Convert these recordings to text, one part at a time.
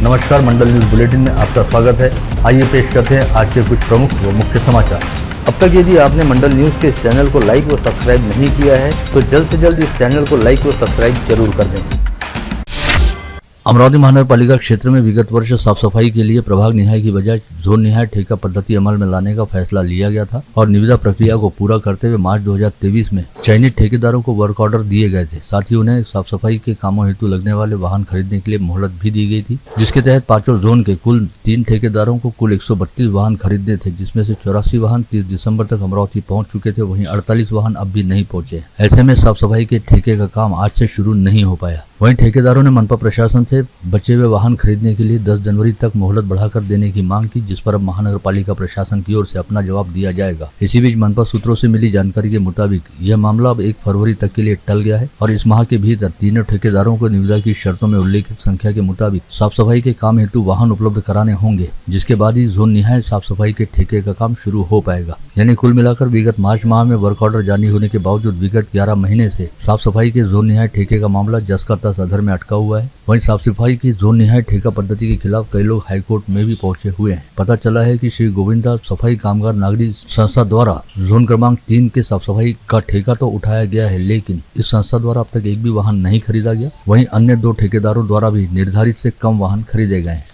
नमस्कार, मंडल news bulletin में आपका स्वागत है। आइए पेश करते हैं आज के कुछ प्रमुख व मुख्य समाचार। अब तक यदि आपने मंडल न्यूज के इस चैनल को लाइक व सब्सक्राइब नहीं किया है तो जल्द से जल्द इस चैनल को लाइक व सब्सक्राइब जरूर कर दें। अमरावती महानगरपालिका क्षेत्र में विगत वर्ष साफ सफाई के लिए प्रभाग निहाय की बजाय जोन निहाय ठेका पद्धति अमल में लाने का फैसला लिया गया था और निविदा प्रक्रिया को पूरा करते हुए मार्च 2023 में चयनित ठेकेदारों को वर्क ऑर्डर दिए गए थे। साथ ही उन्हें साफ सफाई के कामों हेतु लगने वाले वाहन खरीदने के लिए मोहलत भी दी गई थी, जिसके तहत पांचों जोन के कुल 3 ठेकेदारों को कुल 132 वाहन खरीदने थे, जिसमें से 84 वाहन 30 दिसंबर तक अमरावती पहुँच चुके थे। वहीं 48 वाहन अब भी नहीं पहुँचे। ऐसे में साफ सफाई के ठेके का काम आज से शुरू नहीं हो पाया। वहीं ठेकेदारों ने मनपा प्रशासन से बचे हुए वाहन खरीदने के लिए 10 जनवरी तक मोहलत बढ़ाकर देने की मांग की, जिस पर अब महानगरपालिका प्रशासन की ओर से अपना जवाब दिया जाएगा। इसी बीच मनपा सूत्रों से मिली जानकारी के मुताबिक यह मामला अब 1 फरवरी तक के लिए टल गया है और इस माह के भीतर तीनों ठेकेदारों को निविदा की शर्तों में उल्लेखित संख्या के मुताबिक साफ सफाई के काम हेतु वाहन उपलब्ध कराने होंगे, जिसके बाद ही जोन निहाय साफ सफाई के ठेके का काम शुरू हो पाएगा। यानी कुल मिलाकर विगत मार्च माह में वर्क ऑर्डर जारी होने के बावजूद विगत 11 महीने से साफ सफाई के जोन निहाय ठेके का मामला जसकर्ता सदर में अटका हुआ है। वहीं साफ सफाई की जोन निहाय ठेका पद्धति के खिलाफ कई लोग हाईकोर्ट में भी पहुंचे हुए हैं। पता चला है कि श्री गोविंदा सफाई कामगार नागरिक संस्था द्वारा जोन क्रमांक 3 के साफ सफाई का ठेका तो उठाया गया है, लेकिन इस संस्था द्वारा अब तक एक भी वाहन नहीं खरीदा गया। वहीं अन्य 2 ठेकेदारों द्वारा भी निर्धारित से कम वाहन खरीदे गए हैं।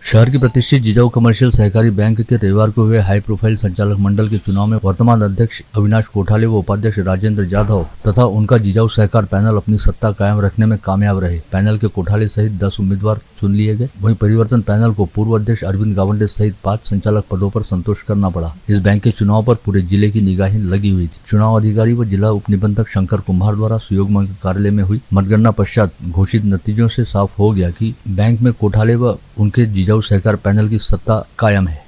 शहर की प्रतिष्ठित जिजाऊ कमर्शियल सहकारी बैंक के रविवार को हुए हाई प्रोफाइल संचालक मंडल के चुनाव में वर्तमान अध्यक्ष अविनाश कोठाले व उपाध्यक्ष राजेंद्र जाधव तथा उनका जिजाऊ सहकार पैनल अपनी सत्ता कायम रखने में कामयाब रहे। पैनल के कोठाले सहित 10 उम्मीदवार चुन लिए गए। वहीं परिवर्तन पैनल को पूर्व अध्यक्ष अरविंद गावंडे सहित 5 संचालक पदों पर संतोष करना पड़ा। इस बैंक के चुनाव पर पूरे जिले की निगाहें लगी हुई थी। चुनाव अधिकारी व जिला उप निबंधक शंकर कुम्हार द्वारा सुयोग मंच कार्यालय में हुई मतगणना पश्चात घोषित नतीजों से साफ हो गया कि बैंक में कोठाले व उनके जिजाऊ सहकार पैनल की सत्ता कायम है।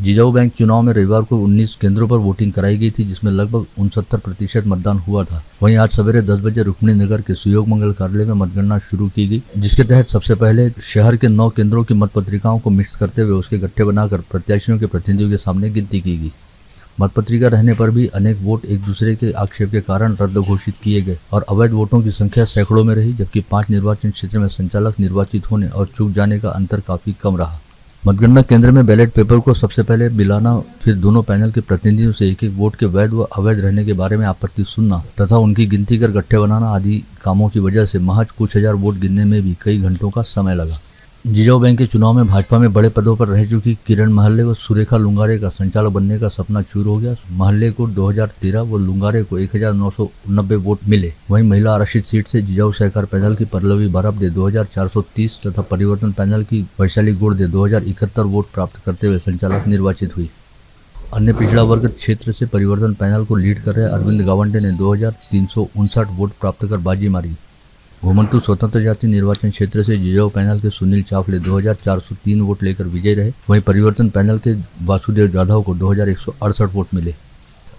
जिजाऊ बैंक चुनाव में रविवार को 19 केंद्रों पर वोटिंग कराई गई थी, जिसमें लगभग 69% मतदान हुआ था। वहीं आज सवेरे 10 बजे रुक्मिणी नगर के सुयोग मंगल कार्यालय में मतगणना शुरू की गई, जिसके तहत सबसे पहले शहर के 9 केंद्रों की मत पत्रिकाओं को मिक्स करते हुए उसके गट्ठे बनाकर प्रत्याशियों के प्रतिनिधियों के सामने गिनती की गई। मतपत्रिका रहने पर भी अनेक वोट एक दूसरे के आक्षेप के कारण रद्द घोषित किए गए और अवैध वोटों की संख्या सैकड़ों में रही, जबकि 5 निर्वाचन क्षेत्र में संचालक निर्वाचित होने और चूक जाने का अंतर काफी कम रहा। मतगणना केंद्र में बैलेट पेपर को सबसे पहले मिलाना, फिर दोनों पैनल के प्रतिनिधियों से एक-एक वोट के वैध व अवैध रहने के बारे में आपत्ति सुनना तथा उनकी गिनती कर गट्ठे बनाना आदि कामों की वजह से महज कुछ हजार वोट गिनने में भी कई घंटों का समय लगा। जिजाऊ बैंक के चुनाव में भाजपा में बड़े पदों पर रह चुकी किरण महल्ले व सुरेखा लुंगारे का संचालक बनने का सपना चूर हो गया। महल्ले को 2013 व लुंगारे को 1990 वोट मिले। वहीं महिला आरक्षित सीट से जिजाऊ सहकार पैनल की पल्लवी बराबदे 2430 तथा परिवर्तन पैनल की वैशाली गोड़दे 2071 वोट प्राप्त करते हुए संचालक निर्वाचित हुई। अन्य पिछड़ा वर्ग क्षेत्र से परिवर्तन पैनल को लीड कर रहे अरविंद गावंडे ने 2359 वोट प्राप्त कर बाजी मारी। घुमंतु स्वतंत्र जाति निर्वाचन क्षेत्र से जिजाऊ पैनल के सुनील चावले 2403 वोट लेकर विजयी रहे। वहीं परिवर्तन पैनल के वासुदेव जाधव को 2168 वोट मिले।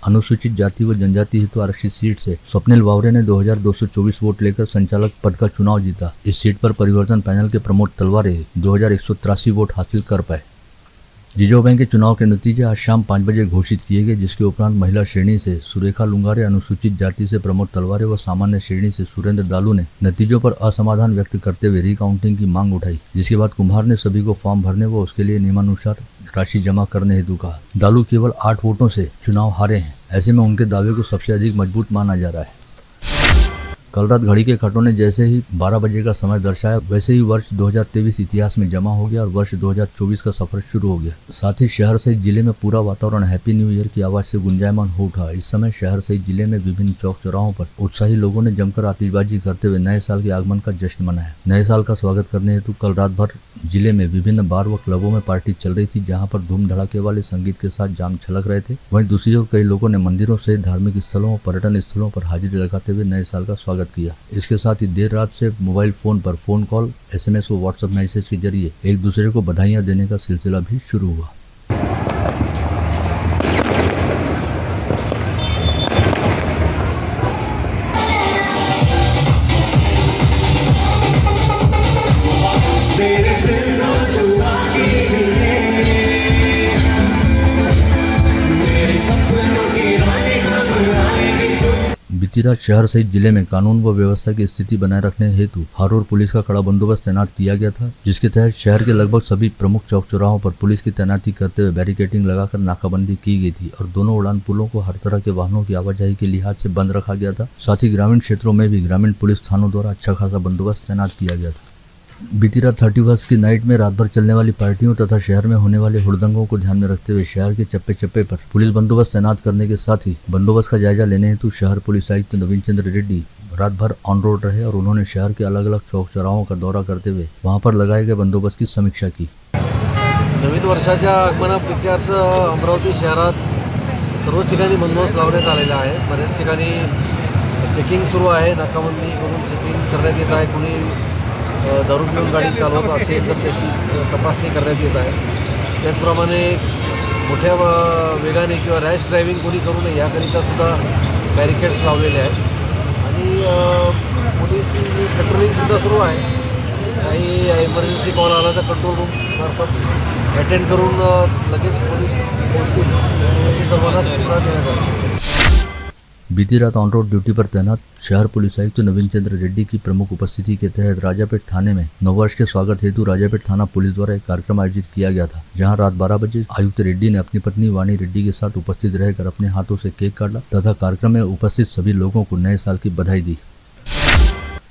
अनुसूचित जाति व जनजाति हेतु आरक्षित सीट से स्वप्निल वावरे ने 2224 वोट लेकर संचालक पद का चुनाव जीता। इस सीट पर परिवर्तन पैनल के प्रमोद तलवारे 2183 वोट हासिल कर पाए। जिजाऊ बैंक के चुनाव के नतीजे आज शाम 5 बजे घोषित किए गए, जिसके उपरांत महिला श्रेणी से सुरेखा लुंगारे, अनुसूचित जाति से प्रमोद तलवारे व सामान्य श्रेणी से सुरेंद्र दालू ने नतीजों पर असमाधान व्यक्त करते हुए रिकाउंटिंग की मांग उठाई, जिसके बाद कुम्हार ने सभी को फॉर्म भरने व उसके लिए नियमानुसार राशि जमा करने हेतु कहा। दालू केवल 8 वोटों से चुनाव हारे हैं। ऐसे में उनके दावे को सबसे अधिक मजबूत माना जा रहा है। कल रात घड़ी के खटों ने जैसे ही 12 बजे का समय दर्शाया, वैसे ही वर्ष 2023 इतिहास में जमा हो गया और वर्ष 2024 का सफर शुरू हो गया। साथ ही शहर सहित जिले में पूरा वातावरण हैप्पी न्यू ईयर की आवाज से गुंजायमान हो उठा। इस समय शहर सहित जिले में विभिन्न चौक चौराहों पर उत्साही लोगों ने जमकर आतिशबाजी करते हुए नए साल के आगमन का जश्न मनाया। नए साल का स्वागत करने हेतु कल रात भर जिले में विभिन्न बार व क्लबों में पार्टी चल रही थी, जहाँ पर धूम धड़ाके वाले संगीत के साथ जाम छलक रहे थे। वहीं दूसरी ओर कई लोगों ने मंदिरों से धार्मिक स्थलों और पर्यटन स्थलों पर हाजिरी लगाते हुए नए साल का स्वागत किया। इसके साथ ही देर रात से मोबाइल फोन पर फोन कॉल, SMS व व्हाट्सएप मैसेज के जरिए एक दूसरे को बधाइयां देने का सिलसिला भी शुरू हुआ। बीती रात शहर सहित जिले में कानून व व्यवस्था की स्थिति बनाए रखने हेतु हर ओर पुलिस का कड़ा बंदोबस्त तैनात किया गया था, जिसके तहत शहर के लगभग सभी प्रमुख चौक चौराहों पर पुलिस की तैनाती करते हुए बैरिकेडिंग लगाकर नाकाबंदी की गई थी और दोनों उड़ान पुलों को हर तरह के वाहनों की आवाजाही के लिहाज से बंद रखा गया था। साथ ही ग्रामीण क्षेत्रों में भी ग्रामीण पुलिस थानों द्वारा अच्छा खासा बंदोबस्त तैनात किया गया था। बीती रात 31 की नाइट में रात भर चलने वाली पार्टियों तथा शहर में होने वाले हुड़दंगों को ध्यान में रखते हुए शहर के चप्पे चप्पे पर पुलिस बंदोबस्त तैनात करने के साथ ही बंदोबस्त का जायजा लेने हेतु शहर पुलिस आयुक्त नवीन चंद्र रेड्डी रात भर ऑन रोड रहे और उन्होंने शहर के अलग अलग चौक चौराहों का दौरा करते हुए वहां पर लगाए गए बंदोबस्त की समीक्षा की। नवीन वर्षाच्या आगमनाप्रित्यार्थ अमरावती शहरात सर्व ठिकाणी बंदोबस्त लावण्यात आलेला आहे। बऱ्याच ठिकाणी चेकिंग सुरू आहे, नाकाबंदी करून चेकिंग करण्यात येत आहे। कोणी दारू पिऊन गाडी चालवत असेल तर त्याची तपासणी करण्यात येत आहे। त्याचप्रमाणे मोठ्या वेगाने किंवा रॅश ड्रायव्हिंग कोणी करू नये याकरिता सुद्धा बॅरिकेड्स लावलेले आहेत आणि पोलीस पेट्रोलिंगसुद्धा सुरू आहे। काही इमर्जन्सी कॉल आला तर कंट्रोल रूम मार्फत अटेंड करून लगेच पोलीस पोहोचतील अशी सर्वांना सूचना देण्यात आली। बीती रात ऑन रोड ड्यूटी पर तैनात शहर पुलिस आयुक्त नवीन चंद्र रेड्डी की प्रमुख उपस्थिति के तहत राजापेट थाने में नववर्ष के स्वागत हेतु राजापेट थाना पुलिस द्वारा एक कार्यक्रम आयोजित किया गया था, जहां रात 12 बजे आयुक्त रेड्डी ने अपनी पत्नी वाणी रेड्डी के साथ उपस्थित रहकर अपने हाथों से केक काटा तथा कार्यक्रम में उपस्थित सभी लोगों को नए साल की बधाई दी।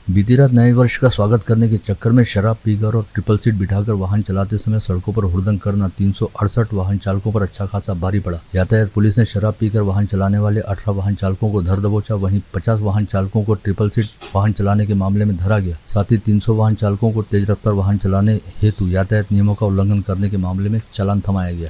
बीती रात नए वर्ष का स्वागत करने के चक्कर में शराब पीकर और ट्रिपल सीट बिठाकर वाहन चलाते समय सड़कों पर हुड़दंग करना 368 वाहन चालकों पर अच्छा खासा भारी पड़ा। यातायात पुलिस ने शराब पीकर वाहन चलाने वाले 18 वाहन चालकों को धर दबोचा, वहीं 50 वाहन चालकों को ट्रिपल सीट वाहन चलाने के मामले में धरा गया। साथ ही 300 वाहन चालकों को तेज रफ्तार वाहन चलाने हेतु यातायात नियमों का उल्लंघन करने के मामले में चालान थमाया गया।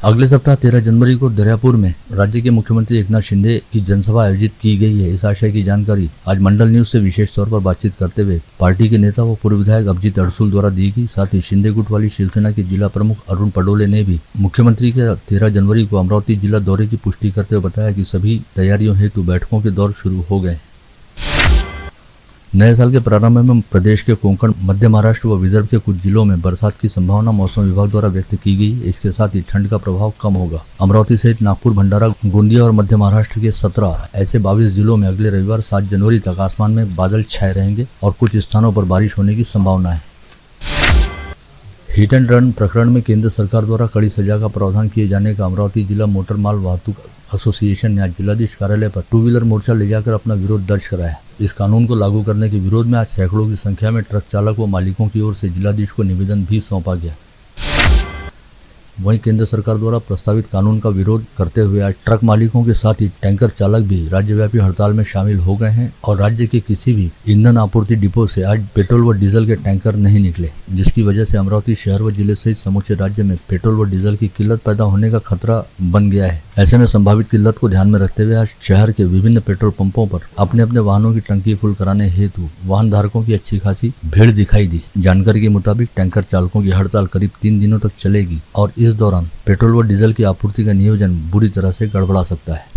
अगले सप्ताह 13 जनवरी को दरियापुर में राज्य के मुख्यमंत्री एकनाथ शिंदे की जनसभा आयोजित की गई है। इस आशय की जानकारी आज मंडल न्यूज से विशेष तौर पर बातचीत करते हुए पार्टी के नेता व पूर्व विधायक अभिजीत अड़सूल द्वारा दी गई। साथ ही शिंदे गुट वाली शिवसेना के जिला प्रमुख अरुण पडोले ने भी मुख्यमंत्री के 13 जनवरी को अमरावती जिला दौरे की पुष्टि करते हुए बताया कि सभी तैयारियों हेतु बैठकों के दौर शुरू हो गए। नए साल के प्रारंभ में प्रदेश के कोंकण, मध्य महाराष्ट्र व विदर्भ के कुछ जिलों में बरसात की संभावना मौसम विभाग द्वारा व्यक्त की गई है। इसके साथ ही ठंड का प्रभाव कम होगा। अमरावती सहित नागपुर, भंडारा, गोंदिया और मध्य महाराष्ट्र के 17 ऐसे 22 जिलों में अगले रविवार 7 जनवरी तक आसमान में बादल छाए रहेंगे और कुछ स्थानों पर बारिश होने की संभावना है। हिट एंड रन प्रकरण में केंद्र सरकार द्वारा कड़ी सजा का प्रावधान किए जाने का अमरावती जिला मोटर माल वाहतूक एसोसिएशन ने आज जिलाधीश कार्यालय पर 2 व्हीलर मोर्चा ले जाकर अपना विरोध दर्ज कराया। इस कानून को लागू करने के विरोध में आज सैकड़ों की संख्या में ट्रक चालक व मालिकों की ओर से जिलाधीश को निवेदन भी सौंपा गया। वहीं केंद्र सरकार द्वारा प्रस्तावित कानून का विरोध करते हुए आज ट्रक मालिकों के साथ ही टैंकर चालक भी राज्यव्यापी हड़ताल में शामिल हो गए हैं और राज्य के किसी भी ईंधन आपूर्ति डिपो से आज पेट्रोल व डीजल के टैंकर नहीं निकले, जिसकी वजह से अमरावती शहर व जिले सहित समूचे राज्य में पेट्रोल व डीजल की किल्लत पैदा होने का खतरा बन गया है। ऐसे में संभावित किल्लत को ध्यान में रखते हुए आज शहर के विभिन्न पेट्रोल पंपों पर अपने अपने वाहनों की टंकी फुल कराने हेतु वाहन धारकों की अच्छी खासी भीड़ दिखाई दी। जानकारी के मुताबिक टैंकर चालकों की हड़ताल करीब 3 दिनों तक चलेगी और इस दौरान पेट्रोल व डीजल की आपूर्ति का नियोजन बुरी तरह से गड़बड़ा सकता है।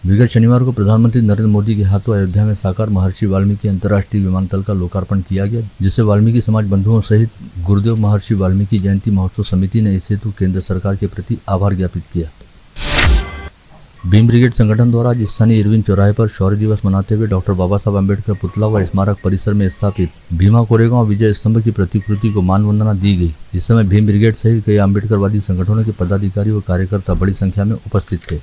विगत शनिवार को प्रधानमंत्री नरेंद्र मोदी के हाथों अयोध्या में साकार महर्षि वाल्मीकि अंतर्राष्ट्रीय विमानतल का लोकार्पण किया गया, जिससे वाल्मीकि समाज बंधुओं सहित गुरुदेव महर्षि वाल्मीकि जयंती महोत्सव समिति ने इस हेतु केंद्र सरकार के प्रति आभार ज्ञापित किया। भीम ब्रिगेड संगठन द्वारा आज स्थानीय इरविन चौराहे पर शौर्य दिवस मनाते हुए डॉक्टर बाबा साहब अम्बेडकर पुतला व स्मारक परिसर में स्थापित भीमा कोरेगांव विजय स्तंभ की प्रतिकृति को मानवंदना दी गई। इस समय भीम ब्रिगेड सहित कई अम्बेडकरवादी संगठनों के पदाधिकारी व कार्यकर्ता बड़ी संख्या में उपस्थित थे।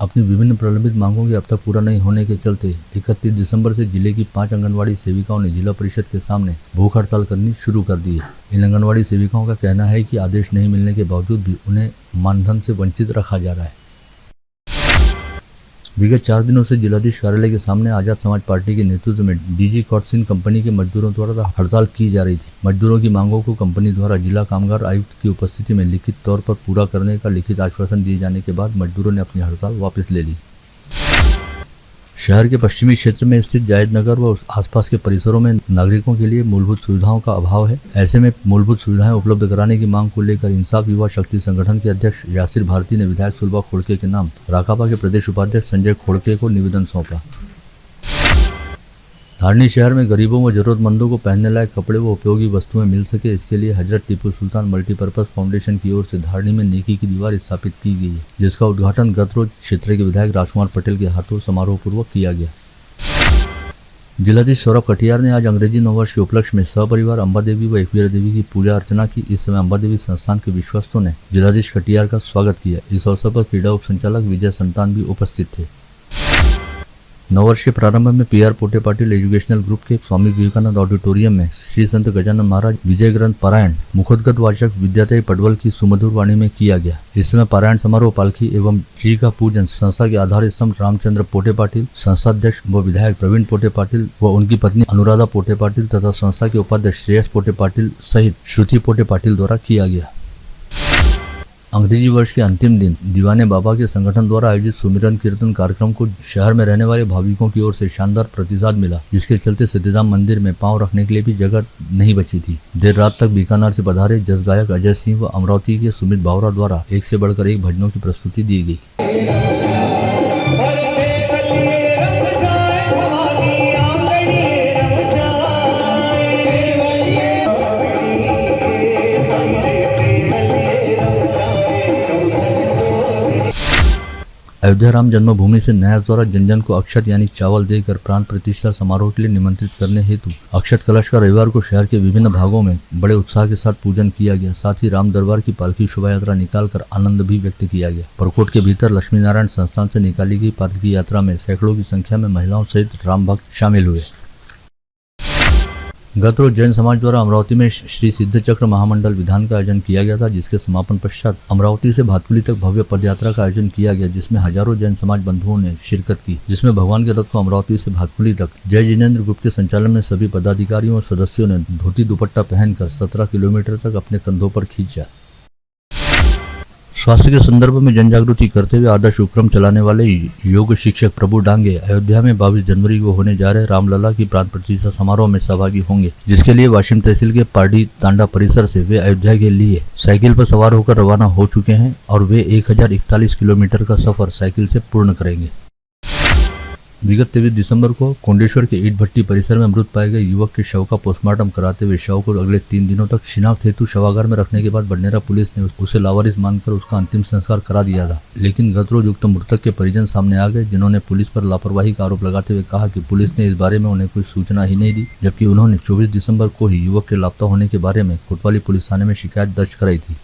अपनी विभिन्न प्रलंबित मांगों के अब तक पूरा नहीं होने के चलते 31 दिसंबर से जिले की 5 आंगनवाड़ी सेविकाओं ने जिला परिषद के सामने भूख हड़ताल करनी शुरू कर दी है। इन आंगनवाड़ी सेविकाओं का कहना है कि आदेश नहीं मिलने के बावजूद भी उन्हें मानधन से वंचित रखा जा रहा है। विगत 4 दिनों से जिलाधीश कार्यालय के सामने आजाद समाज पार्टी के नेतृत्व में डीजी कॉटसिन कंपनी के मजदूरों द्वारा हड़ताल की जा रही थी। मजदूरों की मांगों को कंपनी द्वारा जिला कामगार आयुक्त की उपस्थिति में लिखित तौर पर पूरा करने का लिखित आश्वासन दिए जाने के बाद मजदूरों ने अपनी हड़ताल वापस ले ली। शहर के पश्चिमी क्षेत्र में स्थित जायद नगर व आसपास के परिसरों में नागरिकों के लिए मूलभूत सुविधाओं का अभाव है। ऐसे में मूलभूत सुविधाएं उपलब्ध कराने की मांग को लेकर इंसाफ युवा शक्ति संगठन के अध्यक्ष यासिर भारती ने विधायक सुलभा खोड़के के नाम राकापा के प्रदेश उपाध्यक्ष संजय खोड़के को निवेदन सौंपा। धारनी शहर में गरीबों व जरूरतमंदों को पहनने लायक कपड़े व उपयोगी वस्तुएं मिल सके, इसके लिए हजरत टीपू सुल्तान मल्टीपर्पज फाउंडेशन की ओर से धारनी में नेकी की दीवार स्थापित की गई है, जिसका उद्घाटन गत रोज क्षेत्र के विधायक राजकुमार पटेल के हाथों समारोह पूर्वक किया गया। जिलाधीश सौरभ कटियार ने आज अंग्रेजी नववर्ष के उपलक्ष्य में सपरिवार अंबा देवी व एकवीरा देवी की पूजा अर्चना की। इस समय अंबा देवी संस्थान के विश्वस्तों ने जिलाधीश कटियार का स्वागत किया। इस अवसर पर क्रीड़ा उप संचालक विजय संतान भी उपस्थित थे। नववर्ष के प्रारंभ में पीआर पोटे पाटिल एजुकेशनल ग्रुप के स्वामी विवेकानंद ऑडिटोरियम में श्री संत गजानन महाराज विजय ग्रंथ पारायण मुखोद्गत वाचक विद्यार्थी पडवल की सुमधुर वाणी में किया गया। इस समय पारायण समारोह पालकी एवं जी का पूजन संस्था के आधार स्तंभ रामचंद्र पोटे पाटिल, संस्थाध्यक्ष व विधायक प्रवीण पोटे पाटिल व उनकी पत्नी अनुराधा पोटे पाटिल तथा संस्था के उपाध्यक्ष श्रेयस पोटे पाटिल सहित श्रुति पोटे पाटिल द्वारा किया गया। अंग्रेजी वर्ष के अंतिम दिन दीवाने बाबा के संगठन द्वारा आयोजित सुमिरन कीर्तन कार्यक्रम को शहर में रहने वाले भाविकों की ओर से शानदार प्रतिसाद मिला, जिसके चलते सिद्धिधाम मंदिर में पांव रखने के लिए भी जगह नहीं बची थी। देर रात तक बीकानेर से पधारे जस गायक अजय सिंह व अमरावती के सुमित बावरा द्वारा एक से बढ़कर एक भजनों की प्रस्तुति दी गई। अयोध्या राम जन्मभूमि से न्यास द्वारा जन जन को अक्षत यानी चावल देकर प्राण प्रतिष्ठा समारोह के लिए निमंत्रित करने हेतु अक्षत कलश का रविवार को शहर के विभिन्न भागों में बड़े उत्साह के साथ पूजन किया गया। साथ ही राम दरबार की पालकी शोभा यात्रा निकालकर आनंद भी व्यक्त किया गया। परकोट के भीतर लक्ष्मी नारायण संस्थान से निकाली गई पालकी यात्रा में सैकड़ों की संख्या में महिलाओं सहित राम भक्त शामिल हुए। गत रोज जैन समाज द्वारा अमरावती में श्री सिद्ध चक्र महामंडल विधान का आयोजन किया गया था, जिसके समापन पश्चात अमरावती से भातकुली तक भव्य पदयात्रा का आयोजन किया गया, जिसमें हजारों जैन समाज बंधुओं ने शिरकत की। जिसमें भगवान के रथ को अमरावती से भातकुली तक जय जिनेन्द्र ग्रुप के संचालन में सभी पदाधिकारियों और सदस्यों ने धोती दुपट्टा पहनकर 17 किलोमीटर तक अपने कंधों पर खींचा। स्वास्थ्य के संदर्भ में जन जागृति करते हुए आदर्श उपक्रम चलाने वाले योग शिक्षक प्रभु डांगे अयोध्या में 22 जनवरी को होने जा रहे रामलला की प्राण प्रतिष्ठा समारोह में सहभागी होंगे, जिसके लिए वाशिम तहसील के पारडी तांडा परिसर से वे अयोध्या के लिए साइकिल पर सवार होकर रवाना हो चुके हैं और वे 1041 किलोमीटर का सफर साइकिल से पूर्ण करेंगे। विगत 23 दिसंबर को कोंडेश्वर के ईट भट्टी परिसर में मृत पाए गए युवक के शव का पोस्टमार्टम कराते हुए शव को अगले 3 दिनों तक शिनाख्त हेतु शवागार में रखने के बाद बडनेरा पुलिस ने उसे लावारिस मानकर उसका अंतिम संस्कार करा दिया था। लेकिन गत रोज उक्त मृतक के परिजन सामने आ गए, जिन्होंने पुलिस पर लापरवाही का आरोप लगाते हुए कहा कि पुलिस ने इस बारे में उन्हें कोई सूचना ही नहीं दी, जबकि उन्होंने 24 दिसंबर को ही युवक के लापता होने के बारे में कोतवाली पुलिस थाने में शिकायत दर्ज कराई थी।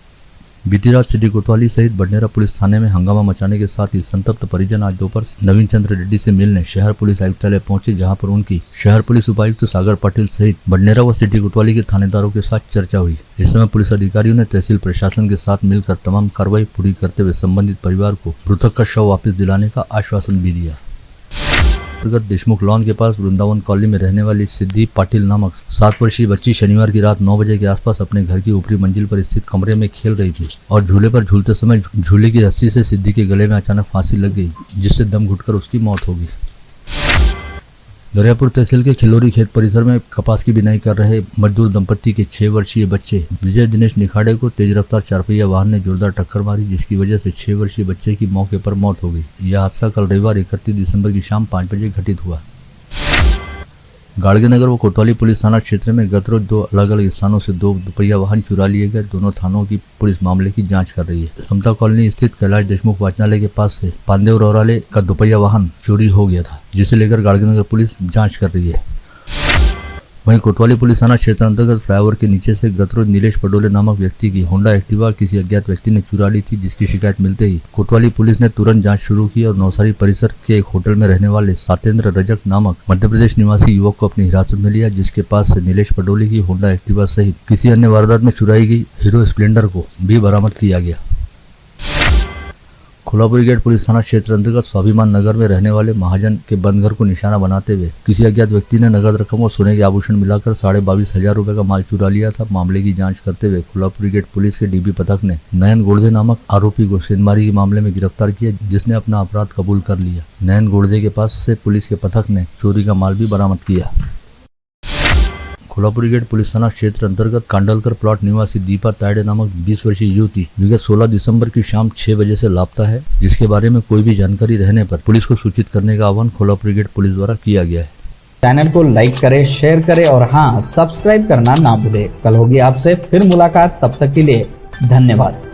बीती रात सिटी कोतवाली सहित बडनेरा पुलिस थाने में हंगामा मचाने के साथ ही संतप्त परिजन आज दोपहर नवीन चंद्र रेड्डी से मिलने शहर पुलिस आयुक्तालय पहुंचे, जहां पर उनकी शहर पुलिस उपायुक्त सागर पाटिल सहित बडनेरा व सिटी कोतवाली के थानेदारों के साथ चर्चा हुई। इस समय पुलिस अधिकारियों ने तहसील प्रशासन के साथ मिलकर तमाम कार्रवाई पूरी करते हुए संबंधित परिवार को मृतक का शव वापस दिलाने का आश्वासन भी दिया। अंतर्गत देशमुख लॉन के पास वृंदावन कॉलोनी में रहने वाली सिद्धि पाटिल नामक 7 वर्षीय बच्ची शनिवार की रात 9 बजे के आसपास अपने घर की ऊपरी मंजिल पर स्थित कमरे में खेल रही थी और झूले पर झूलते समय झूले की रस्सी से सिद्धि के गले में अचानक फांसी लग गई, जिससे दम घुटकर उसकी मौत हो गई। दरियापुर तहसील के खिलोरी खेत परिसर में कपास की बिनाई कर रहे मजदूर दंपत्ति के 6 वर्षीय बच्चे विजय दिनेश निखाड़े को तेज रफ्तार 4 पहिया वाहन ने जोरदार टक्कर मारी, जिसकी वजह से 6 वर्षीय बच्चे की मौके पर मौत हो गई। यह हादसा कल रविवार 31 दिसंबर की शाम 5 बजे घटित हुआ। गाड़गेनगर व कोतवाली पुलिस थाना क्षेत्र में गत रोज 2 अलग अलग स्थानों से 2 दोपहिया वाहन चुरा लिए गए। दोनों थानों की पुलिस मामले की जांच कर रही है। समता कॉलोनी स्थित कैलाश देशमुख वाचनालय के पास से पांडेव रौराले का दोपहिया वाहन चोरी हो गया था, जिसे लेकर गाड़गेनगर पुलिस जांच कर रही है। वहीं कोतवाली पुलिस थाना क्षेत्र अंतर्गत फ्लाईओवर के नीचे से गत रोज नीलेश पडोले नामक व्यक्ति की होंडा एक्टिवा किसी अज्ञात व्यक्ति ने चुरा ली थी, जिसकी शिकायत मिलते ही कोतवाली पुलिस ने तुरंत जांच शुरू की और नौसारी परिसर के एक होटल में रहने वाले सातेंद्र रजक नामक मध्य प्रदेश निवासी युवक को अपनी हिरासत में लिया, जिसके पास से नीलेश पडोले की होंडा एक्टिवा सहित किसी अन्य वारदात में चुराई गई हीरो स्प्लेंडर को भी बरामद किया गया। कोल्हापुरी गेट पुलिस थाना क्षेत्र अंतर्गत स्वाभिमान नगर में रहने वाले महाजन के बंद घर को निशाना बनाते हुए किसी अज्ञात व्यक्ति ने नगद रकम और सोने के आभूषण मिलाकर 22,500 रुपए का माल चुरा लिया था। मामले की जांच करते हुए कोल्हापुरी गेट पुलिस के डीबी पथक ने नयन गोड़दे नामक आरोपी को सेंधमारी के मामले में गिरफ्तार किया, जिसने अपना अपराध कबूल कर लिया। नयन गोड़दे के पास से पुलिस के पथक ने चोरी का माल भी बरामद किया। कोल्हापुरी गेट पुलिस थाना क्षेत्र अंतर्गत कांडलकर प्लॉट निवासी दीपा तायडे नामक 20 वर्षीय युवती विगत 16 दिसंबर की शाम 6 बजे से लापता है, जिसके बारे में कोई भी जानकारी रहने पर पुलिस को सूचित करने का आह्वान कोल्हापुरी गेट पुलिस द्वारा किया गया है। चैनल को लाइक करें, शेयर करें और हाँ, सब्सक्राइब करना ना भूलें। कल होगी आपसे फिर मुलाकात, तब तक के लिए धन्यवाद।